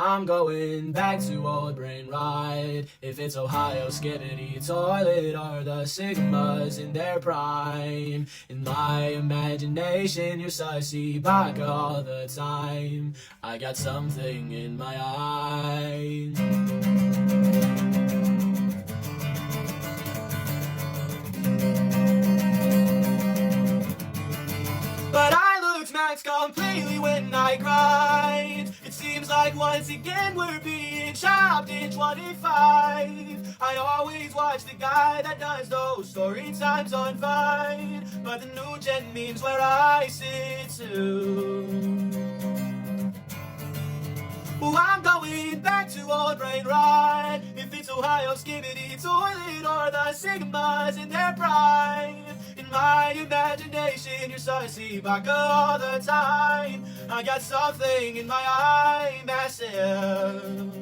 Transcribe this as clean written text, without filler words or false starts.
I'm going back to old Brain Ride. If it's Ohio Skibbity Toilet or the Sigmas in their prime. In my imagination, you're sussy back all the time. I got something in my eye. But I looked max completely when I cried. It seems like once again we're being chopped in 25. I always watch the guy that does those story times on Vine, but the new gen memes where I sit too. Ooh, I'm going back to old Brain Ride. If it's Ohio Skibbity Toilet or the Sigmas in their prime. In my imagination, you're sussy back all the time. I got something in my eye, massive.